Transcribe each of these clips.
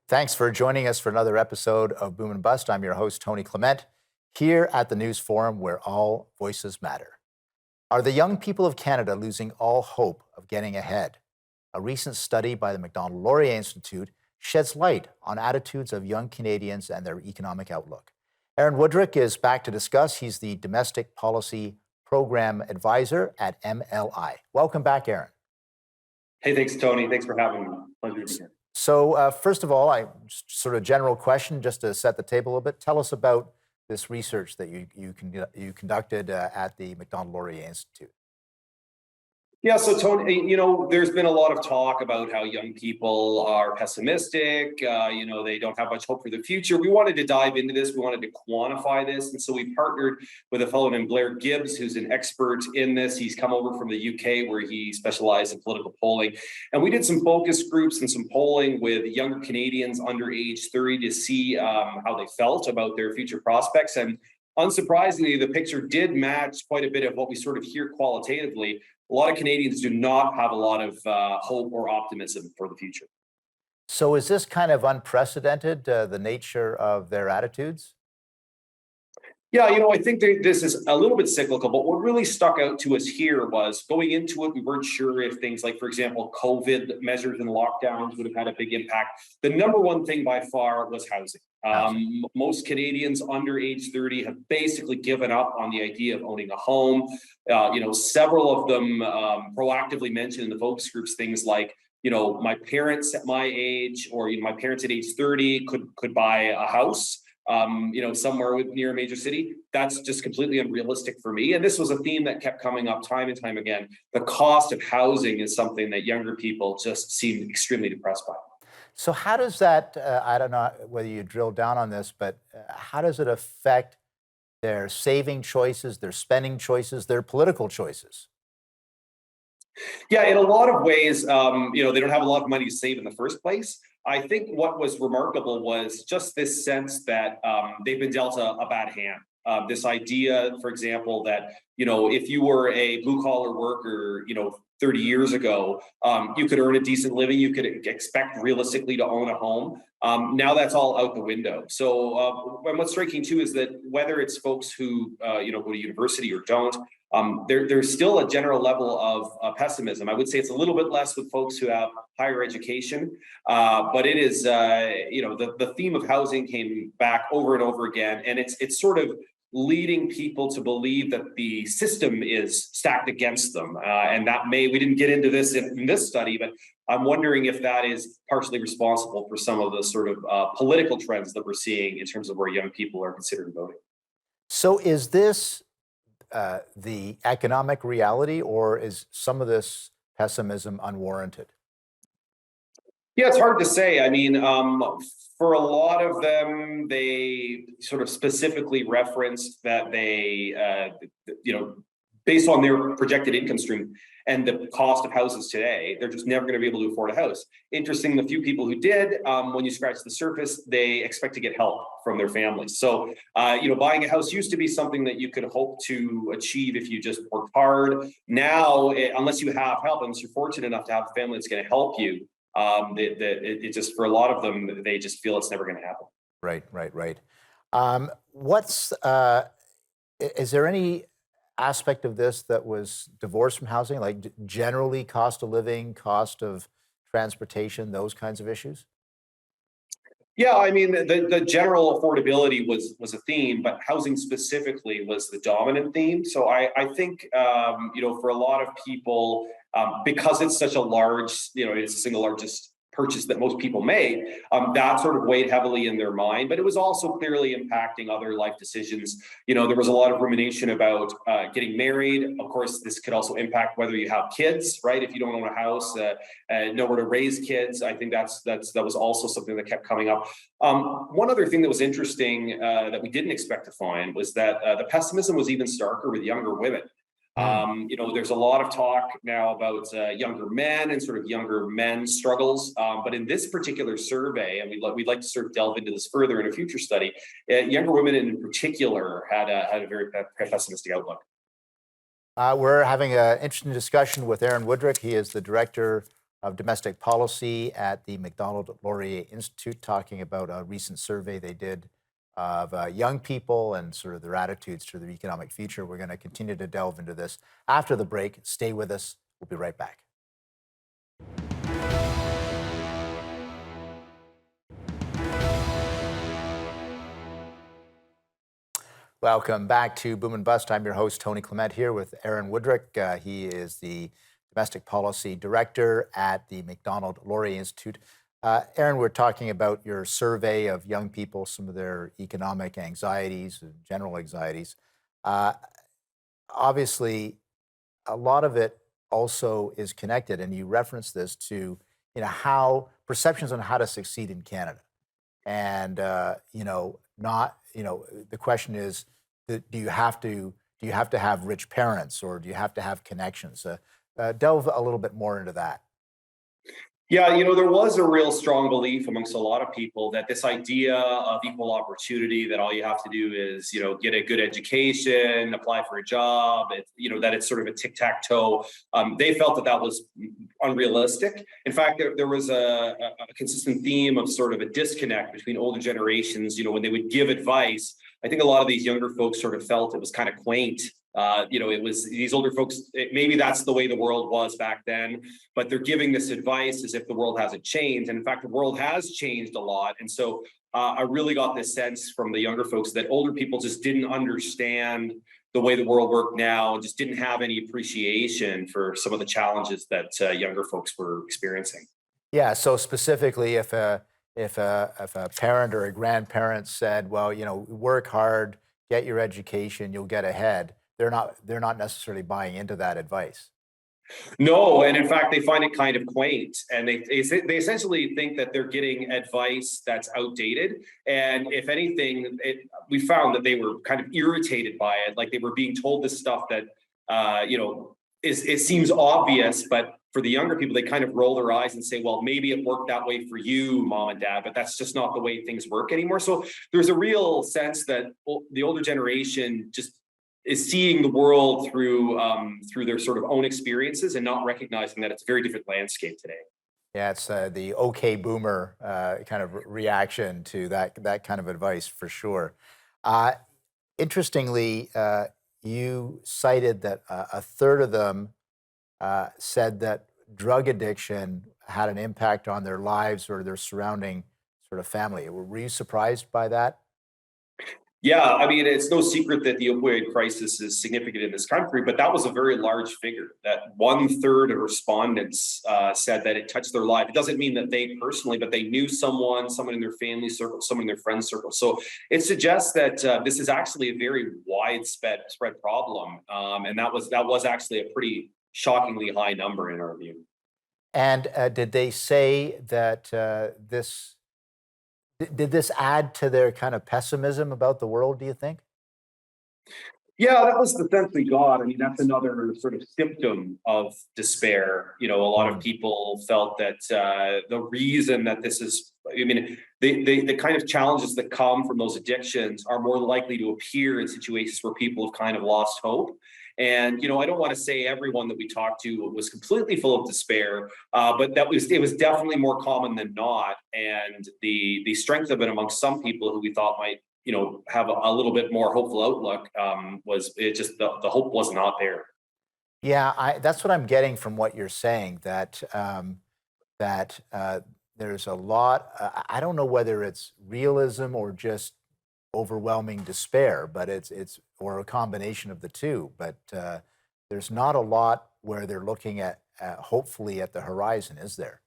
Thanks for joining us for another episode of Boom and Bust. I'm your host, Tony Clement, here at the News Forum where all voices matter. Are the young people of Canada losing all hope of getting ahead? A recent study by the MacDonald-Laurier Institute sheds light on attitudes of young Canadians and their economic outlook. Aaron Wudrick is back to discuss. He's the Domestic Policy Program Advisor at MLI. Welcome back, Aaron. Hey, thanks, Tony. Thanks for having me. Pleasure to be here. So first of all, sort of general question, just to set the table a little bit. Tell us about this research that you conducted at the MacDonald-Laurier Institute. Yeah, so Tony, there's been a lot of talk about how young people are pessimistic. They don't have much hope for the future. We wanted to dive into this. We wanted to quantify this. And so we partnered with a fellow named Blair Gibbs, who's an expert in this. He's come over from the UK where he specialized in political polling. And we did some focus groups and some polling with younger Canadians under age 30 to see how they felt about their future prospects. And unsurprisingly, the picture did match quite a bit of what we sort of hear qualitatively. A lot of Canadians do not have a lot of hope or optimism for the future. So is this kind of unprecedented, the nature of their attitudes? Yeah, I think this is a little bit cyclical, but what really stuck out to us here was going into it, we weren't sure if things like, for example, COVID measures and lockdowns would have had a big impact. The number one thing by far was housing. Most Canadians under age 30 have basically given up on the idea of owning a home. Several of them proactively mentioned in the focus groups things like, my parents at my age or my parents at age 30 could buy a house. Somewhere near a major city. That's just completely unrealistic for me. And this was a theme that kept coming up time and time again. The cost of housing is something that younger people just seem extremely depressed by. So how does that, I don't know whether you drill down on this, but how does it affect their saving choices, their spending choices, their political choices? Yeah, in a lot of ways, they don't have a lot of money to save in the first place. I think what was remarkable was just this sense that they've been dealt a bad hand. This idea, for example, that, if you were a blue collar worker, 30 years ago, you could earn a decent living. You could expect realistically to own a home. Now that's all out the window. So and what's striking too is that whether it's folks who, go to university or don't, there's still a general level of pessimism. I would say it's a little bit less with folks who have higher education, but it is, the theme of housing came back over and over again, and it's sort of leading people to believe that the system is stacked against them, and we didn't get into this in this study, but I'm wondering if that is partially responsible for some of the sort of political trends that we're seeing in terms of where young people are considering voting. So is this the economic reality, or is some of this pessimism unwarranted? Yeah, it's hard to say. I mean, for a lot of them, they sort of specifically referenced that they, based on their projected income stream and the cost of houses today, they're just never going to be able to afford a house. Interesting, the few people who did, when you scratch the surface, they expect to get help from their families. So, buying a house used to be something that you could hope to achieve if you just worked hard. Now, unless you have help, unless you're fortunate enough to have a family that's going to help you, it just, for a lot of them, they just feel it's never going to happen. Right. Is there any aspect of this that was divorced from housing, like generally cost of living, cost of transportation, those kinds of issues? Yeah, I mean, the general affordability was a theme, but housing specifically was the dominant theme. So I think, for a lot of people, because it's such a large, it's the single largest purchase that most people made, that sort of weighed heavily in their mind, but it was also clearly impacting other life decisions. There was a lot of rumination about getting married. Of course, this could also impact whether you have kids, right? If you don't own a house, nowhere to raise kids, I think that was also something that kept coming up. One other thing that was interesting that we didn't expect to find was that the pessimism was even starker with younger women. There's a lot of talk now about younger men and sort of younger men's struggles. But in this particular survey, and we'd like to sort of delve into this further in a future study, younger women in particular had a very pessimistic outlook. We're having an interesting discussion with Aaron Wudrick. He is the Director of Domestic Policy at the MacDonald-Laurier Institute, talking about a recent survey they did of young people and sort of their attitudes to their economic future. We're going to continue to delve into this after the break. Stay with us. We'll be right back. Welcome back to Boom and Bust. I'm your host, Tony Clement, here with Aaron Wudrick. He is the Domestic Policy Director at the MacDonald-Laurier Institute. Aaron, we're talking about your survey of young people, some of their economic anxieties and general anxieties. Obviously, a lot of it also is connected, and you referenced this to how perceptions on how to succeed in Canada. And the question is, do you have to have rich parents, or do you have to have connections? Delve a little bit more into that. Yeah, there was a real strong belief amongst a lot of people that this idea of equal opportunity, that all you have to do is, get a good education, apply for a job, that it's sort of a tic-tac-toe. They felt that was unrealistic. In fact, there was a consistent theme of sort of a disconnect between older generations, when they would give advice. I think a lot of these younger folks sort of felt it was kind of quaint. It was these older folks, maybe that's the way the world was back then, but they're giving this advice as if the world hasn't changed. And in fact, the world has changed a lot. And so I really got this sense from the younger folks that older people just didn't understand the way the world worked now, and just didn't have any appreciation for some of the challenges that younger folks were experiencing. Yeah. So specifically, if a parent or a grandparent said, well, work hard, get your education, you'll get ahead, they're not necessarily buying into that advice. No, and in fact, they find it kind of quaint, and they essentially think that they're getting advice that's outdated. And if anything, we found that they were kind of irritated by it, like they were being told this stuff that it seems obvious, but for the younger people, they kind of roll their eyes and say, well, maybe it worked that way for you, mom and dad, but that's just not the way things work anymore. So there's a real sense that the older generation just is seeing the world through their sort of own experiences, and not recognizing that it's a very different landscape today. Yeah, it's the okay boomer kind of reaction to that kind of advice, for sure. Interestingly, you cited that a third of them said that drug addiction had an impact on their lives or their surrounding sort of family. Were you surprised by that? Yeah, I mean, it's no secret that the opioid crisis is significant in this country, but that was a very large figure. That 1/3 of respondents said that it touched their life. It doesn't mean that they personally, but they knew someone in their family circle, someone in their friend circle. So it suggests that this is actually a very widespread problem, and that was actually a pretty shockingly high number in our view. And did they say that did this add to their kind of pessimism about the world, do you think? Yeah, that was the sense we got. I mean, that's another sort of symptom of despair. A lot of people felt that the reason that this is, I mean, the kind of challenges that come from those addictions are more likely to appear in situations where people have kind of lost hope. And I don't want to say everyone that we talked to was completely full of despair, but it was definitely more common than not. And the strength of it amongst some people who we thought might have a little bit more hopeful outlook was it just the hope was not there. Yeah, that's what I'm getting from what you're saying. That there's a lot. I don't know whether it's realism or just overwhelming despair, but it's or a combination of the two. But there's not a lot where they're looking at hopefully at the horizon, is there?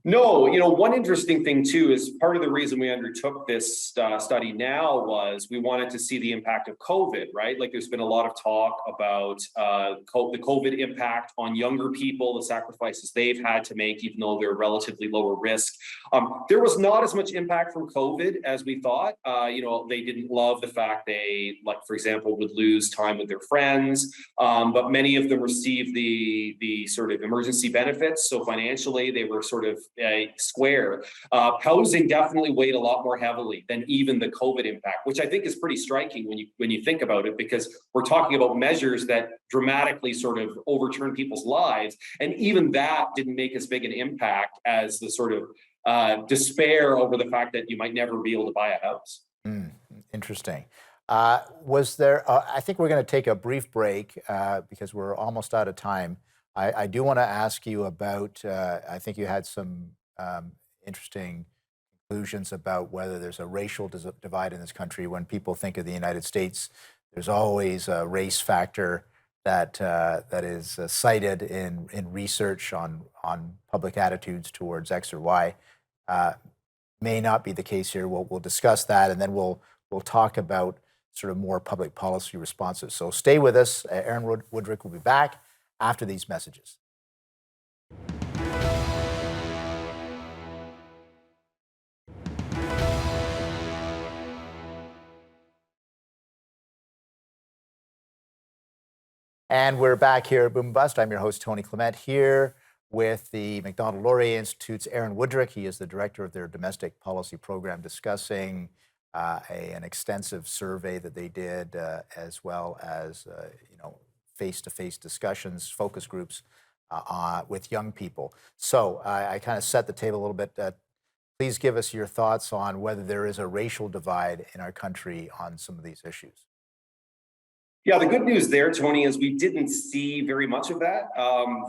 No, one interesting thing too is part of the reason we undertook this study now was we wanted to see the impact of COVID, right? Like there's been a lot of talk about the COVID impact on younger people, the sacrifices they've had to make, even though they're relatively lower risk. There was not as much impact from COVID as we thought. They didn't love the fact they, like, for example, would lose time with their friends, but many of them received the sort of emergency benefits. So financially, they were sort of square, housing definitely weighed a lot more heavily than even the COVID impact, which I think is pretty striking when you think about it, because we're talking about measures that dramatically sort of overturn people's lives, and even that didn't make as big an impact as the sort of despair over the fact that you might never be able to buy a house. Interesting. Was there, I think we're going to take a brief break because we're almost out of time. I do want to ask you about, I think you had some interesting conclusions about whether there's a racial divide in this country. When people think of the United States, there's always a race factor that is cited in research on public attitudes towards X or Y. May not be the case here. We'll discuss that, and then we'll talk about sort of more public policy responses. So stay with us. Aaron Wudrick will be back after these messages. And we're back here at Boom and Bust. I'm your host, Tony Clement, here with the MacDonald-Laurier Institute's Aaron Wudrick. He is the director of their domestic policy program, discussing an extensive survey that they did, as well as face-to-face discussions, focus groups with young people. So I kind of set the table a little bit. Please give us your thoughts on whether there is a racial divide in our country on some of these issues. Yeah, the good news there, Tony, is we didn't see very much of that.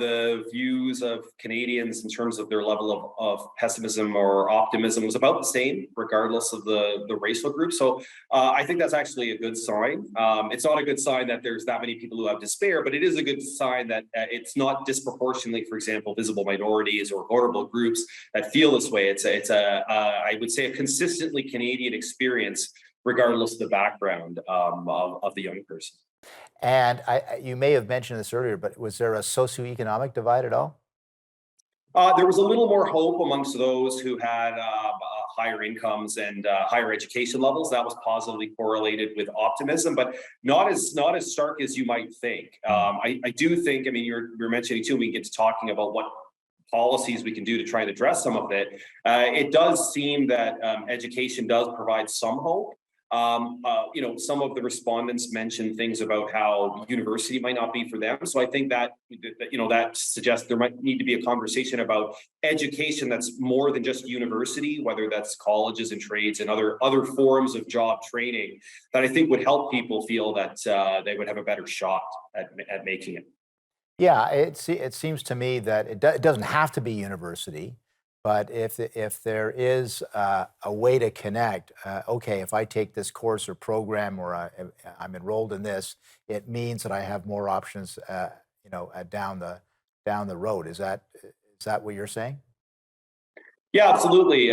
The views of Canadians in terms of their level of pessimism or optimism was about the same, regardless of the racial group. So I think that's actually a good sign. It's not a good sign that there's that many people who have despair, but it is a good sign that it's not disproportionately, for example, visible minorities or vulnerable groups that feel this way. It's I would say, a consistently Canadian experience, regardless of the background of the young person. And you may have mentioned this earlier, but was there a socioeconomic divide at all? There was a little more hope amongst those who had higher incomes and higher education levels. That was positively correlated with optimism, but not as stark as you might think. I do think, I mean, you're mentioning too, we get to talking about what policies we can do to try and address some of it. It does seem that education does provide some hope. Some of the respondents mentioned things about how university might not be for them. So I think that suggests there might need to be a conversation about education that's more than just university, whether that's colleges and trades and other forms of job training, that I think would help people feel that they would have a better shot at making it. Yeah, it seems to me that it doesn't have to be university. But if there is a way to connect, okay, if I take this course or program, or I'm enrolled in this, it means that I have more options, down the road. Is that what you're saying? Yeah, absolutely.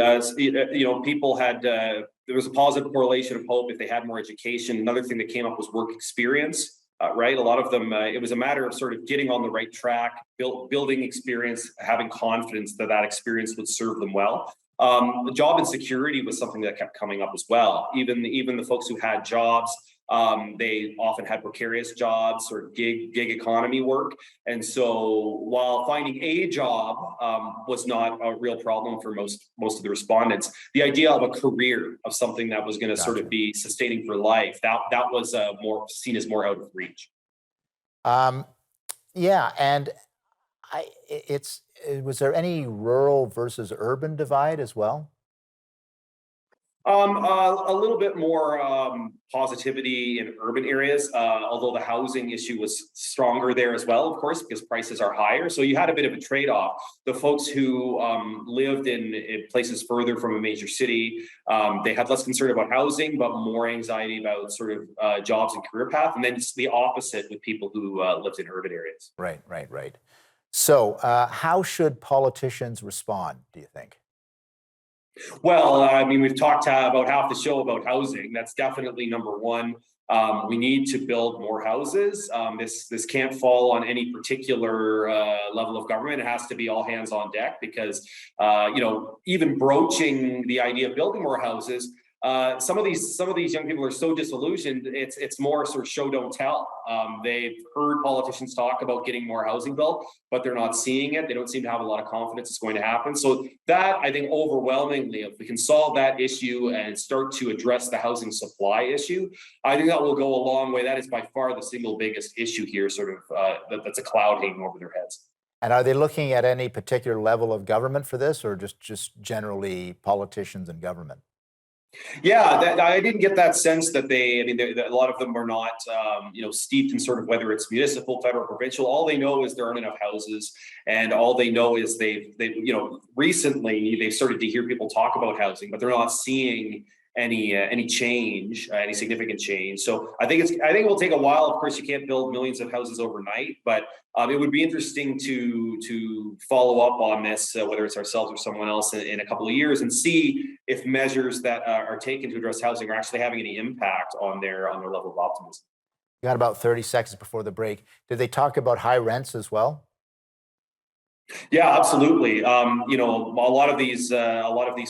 People had there was a positive correlation of hope if they had more education. Another thing that came up was work experience. Right, a lot of them, it was a matter of sort of getting on the right track, building experience, having confidence that experience would serve them well. The job insecurity was something that kept coming up as well. Even the folks who had jobs, they often had precarious jobs or gig economy work. And so while finding a job was not a real problem for most of the respondents, the idea of a career, of something that was going to sort of be sustaining for life, that was more seen as more out of reach. Yeah, and was there any rural versus urban divide as well? A little bit more positivity in urban areas, although the housing issue was stronger there as well, of course, because prices are higher. So you had a bit of a trade-off. The folks who lived in places further from a major city, they had less concern about housing, but more anxiety about sort of jobs and career path. And then it's the opposite with people who lived in urban areas. Right. So how should politicians respond, do you think? Well, I mean, we've talked about half the show about housing. That's definitely number one. We need to build more houses. This can't fall on any particular level of government. It has to be all hands on deck, because even broaching the idea of building more houses some of these young people are so disillusioned. It's more sort of show don't tell. They've heard politicians talk about getting more housing built, but they're not seeing it. They don't seem to have a lot of confidence it's going to happen. So that, I think, overwhelmingly, if we can solve that issue and start to address the housing supply issue, I think that will go a long way. That is by far the single biggest issue here, sort of that's a cloud hanging over their heads. And are they looking at any particular level of government for this, or just generally politicians and government? Yeah, I didn't get that sense that a lot of them are not, steeped in sort of whether it's municipal, federal, provincial. All they know is there aren't enough houses, and all they know is recently they've started to hear people talk about housing, but they're not seeing any change, any significant change. So I think it will take a while. Of course, you can't build millions of houses overnight, but it would be interesting to follow up on this, whether it's ourselves or someone else in a couple of years, and see if measures that are taken to address housing are actually having any impact on their level of optimism. You got about 30 seconds before the break. Did they talk about high rents as well? Yeah, absolutely. A lot of these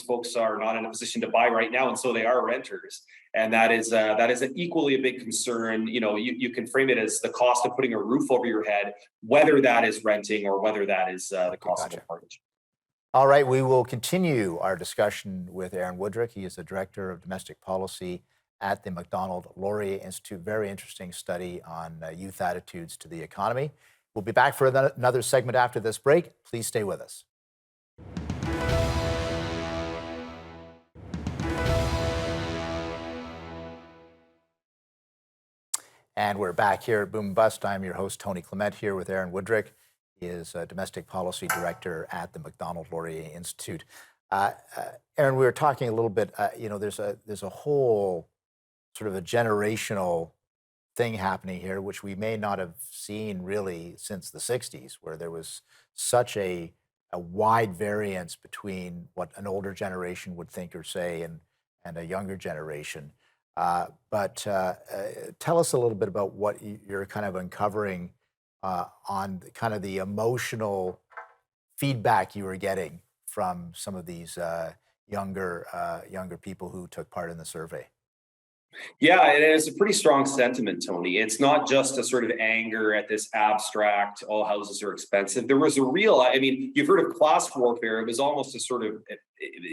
folks are not in a position to buy right now, and so they are renters, and that is an equally a big concern. You can frame it as the cost of putting a roof over your head, whether that is renting or whether that is the cost of a mortgage. All right, we will continue our discussion with Aaron Wudrick. He is the Director of Domestic Policy at the MacDonald-Laurier Institute. Very interesting study on youth attitudes to the economy. We'll be back for another segment after this break. Please stay with us. And we're back here at Boom and Bust. I'm your host, Tony Clement, here with Aaron Wudrick. He is a Domestic Policy Director at the MacDonald-Laurier Institute. Aaron, we were talking a little bit, there's a whole sort of a generational thing happening here, which we may not have seen really since the 60s, where there was such a wide variance between what an older generation would think or say and a younger generation. But tell us a little bit about what you're kind of uncovering on kind of the emotional feedback you were getting from some of these younger people who took part in the survey. Yeah, it is a pretty strong sentiment, Tony. It's not just a sort of anger at this abstract, all houses are expensive. There was a real, you've heard of class warfare. It was almost a sort of,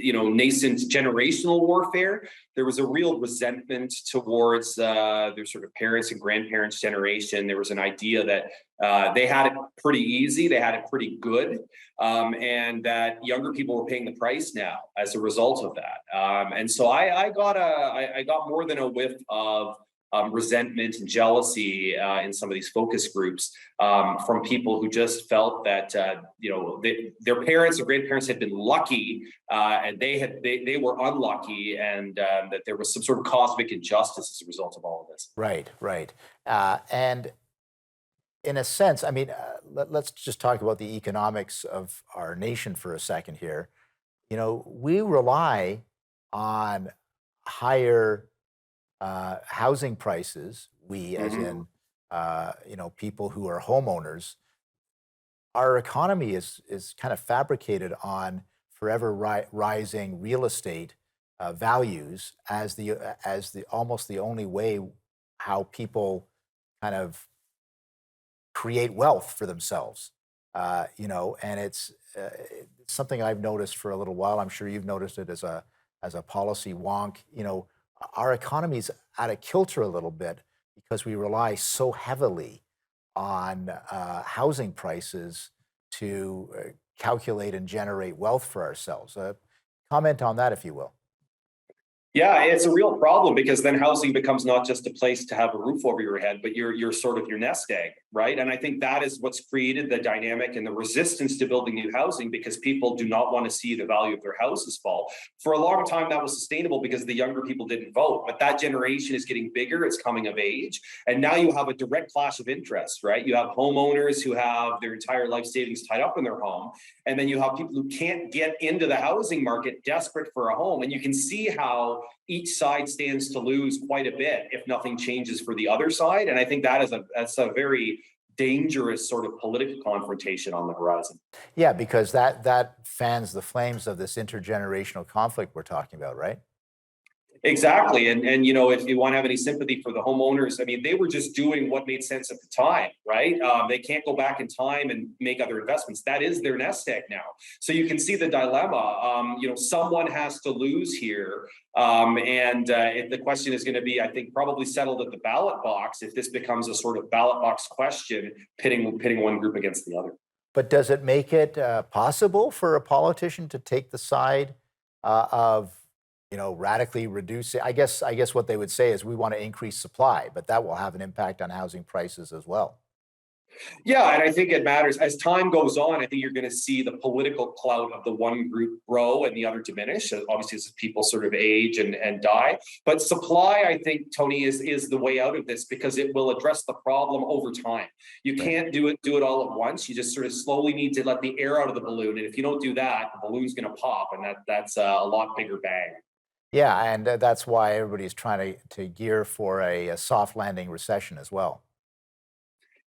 nascent generational warfare. There was a real resentment towards their sort of parents and grandparents' generation. There was an idea that they had it pretty easy, they had it pretty good, and that younger people were paying the price now as a result of that. And so I got more than a whiff of resentment and jealousy in some of these focus groups from people who just felt that their parents or grandparents had been lucky and they were unlucky, and that there was some sort of cosmic injustice as a result of all of this. Right. And in a sense, let's just talk about the economics of our nation for a second here. We rely on higher housing prices. We, as in, people who are homeowners. Our economy is kind of fabricated on forever rising real estate values as the almost the only way how people kind of create wealth for themselves. And it's something I've noticed for a little while. I'm sure you've noticed it as a policy wonk. Our economy's out of kilter a little bit because we rely so heavily on housing prices to calculate and generate wealth for ourselves. Comment on that, if you will. Yeah, it's a real problem because then housing becomes not just a place to have a roof over your head, but you're sort of your nest egg, right? And I think that is what's created the dynamic and the resistance to building new housing, because people do not want to see the value of their houses fall. For a long time, that was sustainable because the younger people didn't vote, but that generation is getting bigger, it's coming of age, and now you have a direct clash of interests, right? You have homeowners who have their entire life savings tied up in their home, and then you have people who can't get into the housing market, desperate for a home, and you can see how each side stands to lose quite a bit if nothing changes for the other side. And I think that's a very dangerous sort of political confrontation on the horizon. Yeah, because that fans the flames of this intergenerational conflict we're talking about, right? Exactly. And if you want to have any sympathy for the homeowners, I mean, they were just doing what made sense at the time, right? They can't go back in time and make other investments. That is their nest egg now. So you can see the dilemma. Someone has to lose here. The question is going to be, I think, probably settled at the ballot box if this becomes a sort of ballot box question, pitting one group against the other. But does it make it possible for a politician to take the side of radically reducing? I guess what they would say is we want to increase supply, but that will have an impact on housing prices as well. Yeah, and I think it matters. As time goes on, I think you're going to see the political clout of the one group grow and the other diminish, obviously as people sort of age and die. But supply, I think, Tony, is the way out of this because it will address the problem over time. You can't do it all at once. You just sort of slowly need to let the air out of the balloon. And if you don't do that, the balloon's going to pop, and that's a lot bigger bang. Yeah, and that's why everybody's trying to gear for a soft landing recession as well.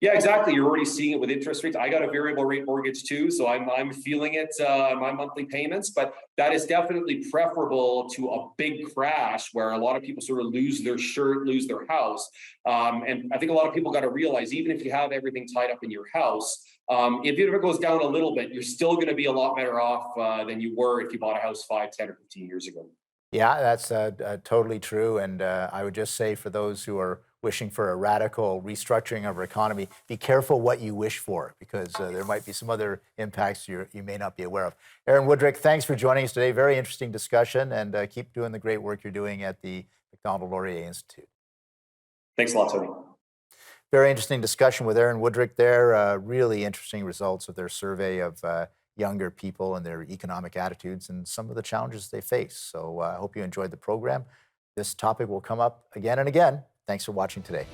Yeah, exactly. You're already seeing it with interest rates. I got a variable rate mortgage too, so I'm feeling it on my monthly payments. But that is definitely preferable to a big crash where a lot of people sort of lose their shirt, lose their house. And I think a lot of people got to realize, even if you have everything tied up in your house, if it goes down a little bit, you're still going to be a lot better off than you were if you bought a house 5, 10, or 15 years ago. Yeah, that's totally true. And I would just say for those who are wishing for a radical restructuring of our economy, be careful what you wish for, because there might be some other impacts you may not be aware of. Aaron Wudrick, thanks for joining us today. Very interesting discussion, and keep doing the great work you're doing at the MacDonald-Laurier Institute. Thanks a lot, Tony. Very interesting discussion with Aaron Wudrick there. Really interesting results of their survey of younger people and their economic attitudes and some of the challenges they face. So I hope you enjoyed the program. This topic will come up again and again. Thanks for watching today.